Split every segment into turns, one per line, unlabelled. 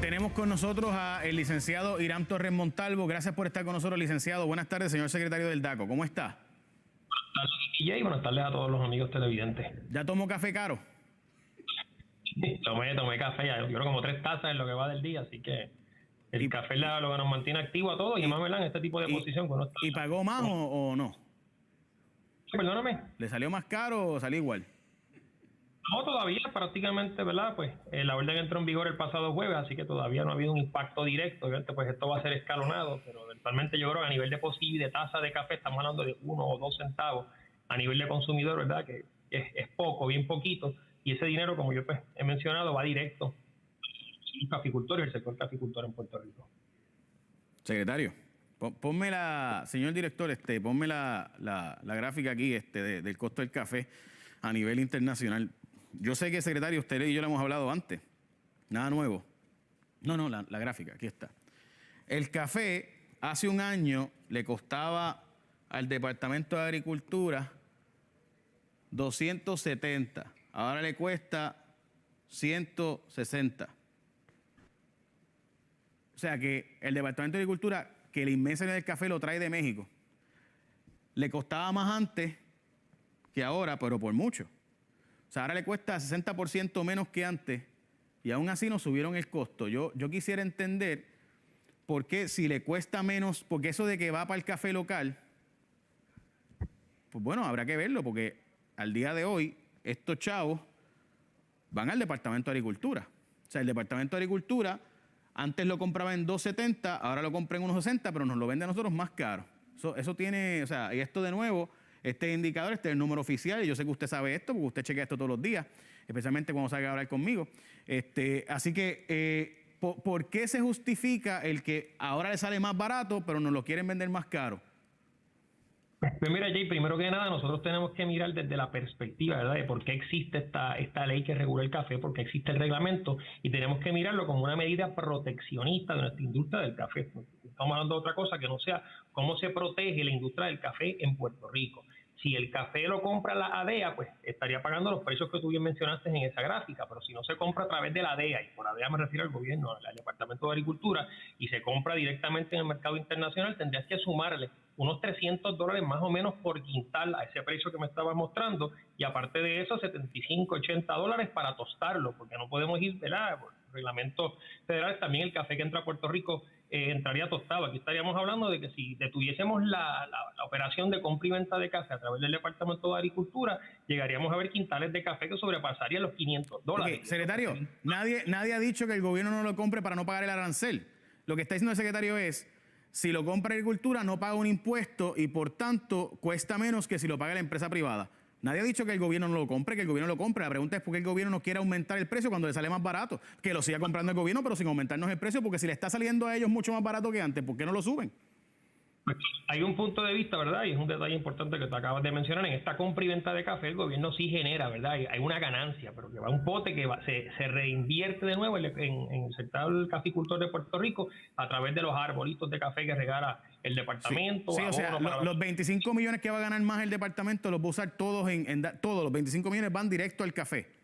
Tenemos con nosotros al licenciado Irán Torres Montalvo. Gracias por estar con nosotros, licenciado. Buenas tardes, señor secretario del DACO. ¿Cómo está?
Buenas tardes, y buenas tardes a todos los amigos televidentes.
¿Ya tomó café caro?
Tomé café, ya, yo creo como 3 tazas en lo que va del día, así que el café es lo que nos mantiene activo a todos y más, ¿verdad?, en este tipo de posición.
¿Y pagó más o no?
Perdóname.
¿Le salió más caro o salió igual?
No, todavía prácticamente, ¿verdad? Pues la orden entró en vigor el pasado jueves, así que todavía no ha habido un impacto directo. Obviamente, pues esto va a ser escalonado, pero eventualmente yo creo que a nivel de posible de tasa de café estamos hablando de 1 o 2 centavos a nivel de consumidor, ¿verdad? Que es poco, bien poquito, y ese dinero, como yo pues he mencionado, va directo al caficultor y el sector caficultor en Puerto Rico.
Secretario, ponme señor director, ponme la gráfica aquí del costo del café a nivel internacional. Yo sé que, secretario, usted y yo lo hemos hablado antes. Nada nuevo. No, la gráfica, aquí está. El café hace un año le costaba al Departamento de Agricultura 270. Ahora le cuesta 160. O sea que el Departamento de Agricultura, que la inmensa mayoría del café lo trae de México, le costaba más antes que ahora, pero por mucho. O sea, ahora le cuesta 60% menos que antes y aún así nos subieron el costo. Yo quisiera entender por qué, si le cuesta menos, porque eso de que va para el café local, pues bueno, habrá que verlo, porque al día de hoy estos chavos van al Departamento de Agricultura. O sea, el Departamento de Agricultura antes lo compraba en 2.70, ahora lo compra en 1.60, pero nos lo vende a nosotros más caro. Eso tiene, o sea, y esto de nuevo, este indicador, este es el número oficial, y yo sé que usted sabe esto, porque usted chequea esto todos los días, especialmente cuando salga a hablar conmigo. Así que, ¿por qué se justifica el que ahora le sale más barato, pero nos lo quieren vender más caro?
Pues mira, Jay, primero que nada, nosotros tenemos que mirar desde la perspectiva, ¿verdad?, de por qué existe esta ley que regula el café, por qué existe el reglamento, y tenemos que mirarlo como una medida proteccionista de nuestra industria del café. Estamos hablando de otra cosa que no sea cómo se protege la industria del café en Puerto Rico. Si el café lo compra la ADEA, pues estaría pagando los precios que tú bien mencionaste en esa gráfica, pero si no se compra a través de la ADEA, y por ADEA me refiero al gobierno, al Departamento de Agricultura, y se compra directamente en el mercado internacional, tendrías que sumarle unos $300 más o menos por quintal a ese precio que me estabas mostrando, y aparte de eso, $75, $80 para tostarlo, porque no podemos ir, ¿verdad?, por reglamentos federales. También el café que entra a Puerto Rico entraría tostado. Aquí estaríamos hablando de que si detuviésemos la operación de compra y venta de café a través del Departamento de Agricultura, llegaríamos a ver quintales de café que sobrepasarían los $500.
Okay, secretario, nadie ha dicho que el gobierno no lo compre para no pagar el arancel. Lo que está diciendo el secretario es, si lo compra Agricultura no paga un impuesto y por tanto cuesta menos que si lo paga la empresa privada. Nadie ha dicho que el gobierno no lo compre, que el gobierno lo compre. La pregunta es por qué el gobierno no quiere aumentar el precio cuando le sale más barato. Que lo siga comprando el gobierno, pero sin aumentarnos el precio, porque si le está saliendo a ellos mucho más barato que antes, ¿por qué no lo suben?
Hay un punto de vista, ¿verdad? Y es un detalle importante que te acabas de mencionar. En esta compra y venta de café, el gobierno sí genera, ¿verdad? Hay una ganancia, pero que va un pote que se reinvierte de nuevo en el sector caficultor de Puerto Rico a través de los arbolitos de café que regala el departamento.
Sí, o sea, los 25 millones que va a ganar más el departamento los va a usar todos todos los 25 millones van directo al café.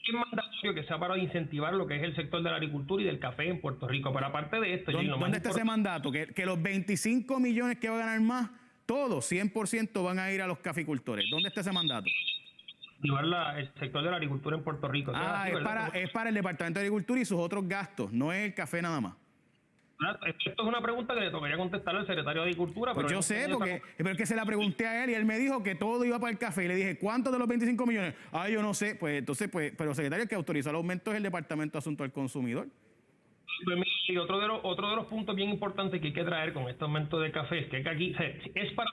Es mandatorio que sea para incentivar lo que es el sector de la agricultura y del café en Puerto Rico. Pero aparte de esto,
¿Dónde está ese mandato? Que los 25 millones que va a ganar más, todos, 100% van a ir a los caficultores. ¿Dónde está ese mandato?
Incentivar el sector de la agricultura en Puerto Rico.
Es para el Departamento de Agricultura y sus otros gastos, no es el café nada más.
Esto es una pregunta que le tocaría contestar al secretario de Agricultura.
Pues yo sé, pero es que se la pregunté a él y él me dijo que todo iba para el café. Y le dije, ¿cuántos de los 25 millones? Yo no sé. Pues entonces, pero el secretario que autorizó el aumento es el Departamento de Asuntos del Consumidor.
Y otro de los puntos bien importantes que hay que traer con este aumento de café es que aquí es para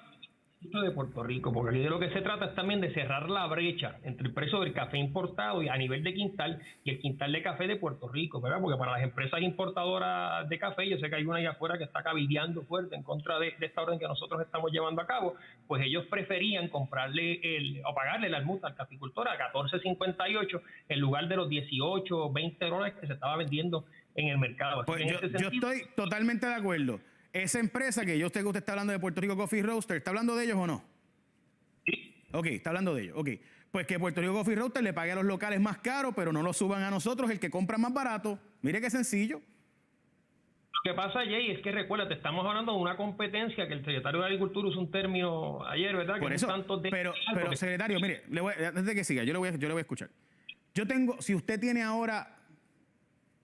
de Puerto Rico, porque aquí de lo que se trata es también de cerrar la brecha entre el precio del café importado y a nivel de quintal y el quintal de café de Puerto Rico, ¿verdad? Porque para las empresas importadoras de café, yo sé que hay una allá afuera que está cabildeando fuerte en contra de esta orden que nosotros estamos llevando a cabo, pues ellos preferían comprarle o pagarle la multa al caficultor a $14.58 en lugar de los $18 o $20 que se estaba vendiendo en el mercado.
Pues yo estoy totalmente de acuerdo. Esa empresa que yo sé que usted está hablando de Puerto Rico Coffee Roaster, ¿está hablando de ellos o no?
Sí.
Ok, está hablando de ellos. Ok, pues que Puerto Rico Coffee Roaster le pague a los locales más caros, pero no lo suban a nosotros, el que compra más barato. Mire qué sencillo.
Lo que pasa, Jay, es que recuerda, te estamos hablando de una competencia que el secretario de Agricultura usó un término ayer, ¿verdad?
Por
que
eso,
tanto de
pero secretario, mire, antes de que siga, yo le voy a escuchar. Yo tengo, si usted tiene ahora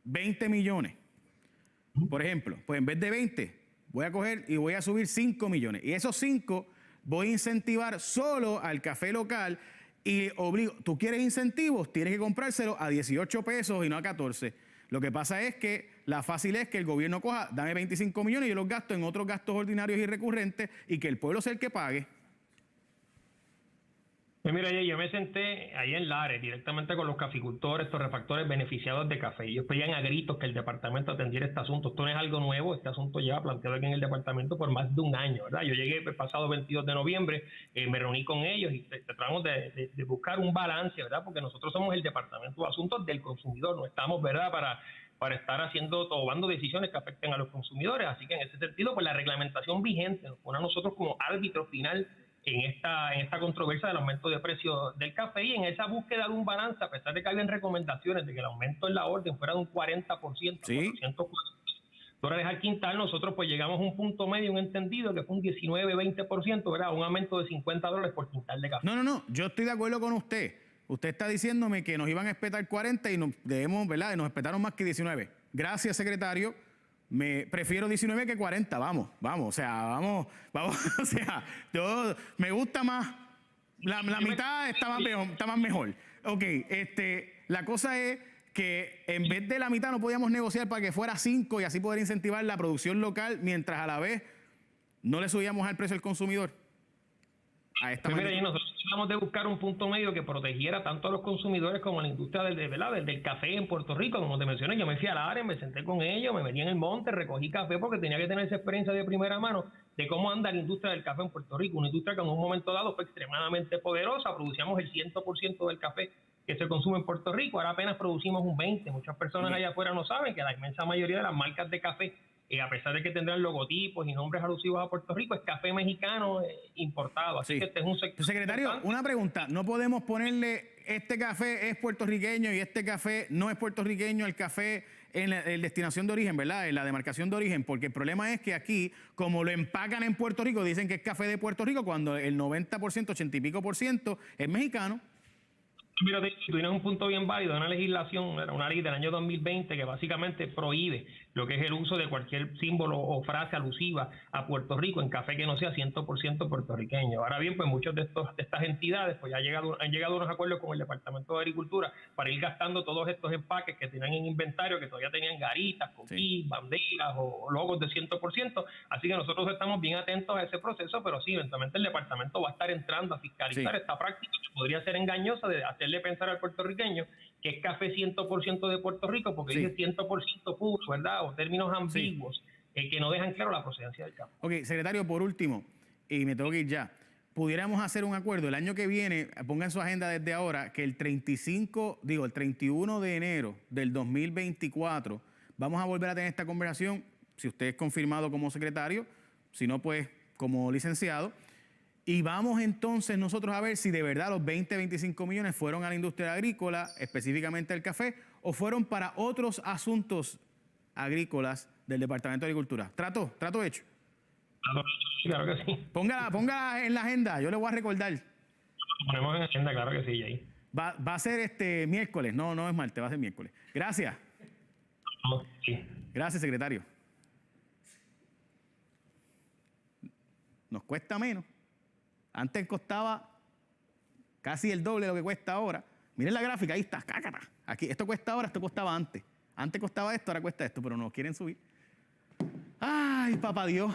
20 millones, por ejemplo, pues en vez de 20, voy a coger y voy a subir 5 millones. Y esos 5 voy a incentivar solo al café local y obligo, tú quieres incentivos, tienes que comprárselo a 18 pesos y no a 14. Lo que pasa es que la fácil es que el gobierno coja, dame 25 millones y yo los gasto en otros gastos ordinarios y recurrentes y que el pueblo sea el que pague.
Pues mira, yo me senté ahí en Lares directamente con los caficultores, torrefactores beneficiados de café. Ellos pedían a gritos que el departamento atendiera este asunto. Esto no es algo nuevo, este asunto lleva planteado aquí en el departamento por más de un año, ¿verdad? Yo llegué el pasado 22 de noviembre, me reuní con ellos y tratamos de buscar un balance, ¿verdad? Porque nosotros somos el departamento de asuntos del consumidor, no estamos, ¿verdad?, para estar tomando decisiones que afecten a los consumidores. Así que en ese sentido, pues la reglamentación vigente nos pone a nosotros como árbitro final en esta controversia del aumento de precios del café, y en esa búsqueda de un balance, a pesar de que habían recomendaciones de que el aumento en la orden fuera de un 40%,
¿sí?,
$440 al quintal, nosotros pues llegamos a un punto medio, un entendido que fue un 19-20%, ¿verdad? Un aumento de $50 por quintal de café.
No, yo estoy de acuerdo con usted. Usted está diciéndome que nos iban a espetar 40 y nos debemos, ¿verdad? Y nos espetaron más que 19. Gracias, secretario. Me prefiero 19 que 40, vamos, o sea, vamos, o sea, yo me gusta más, la mitad está más mejor. Ok, la cosa es que en vez de la mitad no podíamos negociar para que fuera 5 y así poder incentivar la producción local mientras a la vez no le subíamos al precio al consumidor. A esta
Mira, nosotros tratamos de buscar un punto medio que protegiera tanto a los consumidores como a la industria del café en Puerto Rico. Como te mencioné, yo me fui a Lares, me senté con ellos, me metí en el monte, recogí café porque tenía que tener esa experiencia de primera mano de cómo anda la industria del café en Puerto Rico. Una industria que en un momento dado fue extremadamente poderosa, producíamos el 100% del café que se consume en Puerto Rico, ahora apenas producimos un 20%. Muchas personas allá afuera no saben que la inmensa mayoría de las marcas de café, a pesar de que tendrán logotipos y nombres alusivos a Puerto Rico, es café mexicano importado. Así que este es un sector.
Secretario, importante. Una pregunta. ¿No podemos ponerle este café es puertorriqueño y este café no es puertorriqueño al café en la destinación de origen, ¿verdad? En la demarcación de origen, porque el problema es que aquí, como lo empacan en Puerto Rico, dicen que es café de Puerto Rico cuando el 90%, 80 y pico por ciento es mexicano.
Mira, tú tienes un punto bien válido, una legislación, una ley del año 2020 que básicamente prohíbe lo que es el uso de cualquier símbolo o frase alusiva a Puerto Rico en café que no sea 100% puertorriqueño. Ahora bien, pues muchos de estas entidades pues han llegado a unos acuerdos con el Departamento de Agricultura para ir gastando todos estos empaques que tenían en inventario, que todavía tenían garitas, coquí, banderas o logos de 100%. Así que nosotros estamos bien atentos a ese proceso, pero sí, eventualmente el departamento va a estar entrando a fiscalizar esta práctica que podría ser engañosa de hacerle pensar al puertorriqueño que es café 100% de Puerto Rico, porque dice 100% puro, ¿verdad? O términos ambiguos que no dejan claro la procedencia del café.
Ok, secretario, por último, y me tengo que ir ya, pudiéramos hacer un acuerdo el año que viene, ponga en su agenda desde ahora, que el 31 de enero del 2024 vamos a volver a tener esta conversación, si usted es confirmado como secretario, si no, pues como licenciado. Y vamos entonces nosotros a ver si de verdad los 20-25 millones fueron a la industria agrícola, específicamente al café, o fueron para otros asuntos agrícolas del Departamento de Agricultura. ¿Trato hecho?
Claro que sí.
Póngala en la agenda, yo le voy a recordar.
Lo ponemos en la agenda, claro que sí, ahí.
Va a ser miércoles, no es martes, va a ser miércoles. Gracias.
Sí.
Gracias, secretario. Nos cuesta menos. Antes costaba casi el doble de lo que cuesta ahora. Miren la gráfica, ahí está, cácata. Aquí, esto cuesta ahora, esto costaba antes. Antes costaba esto, ahora cuesta esto, pero nos quieren subir. Ay, papá Dios.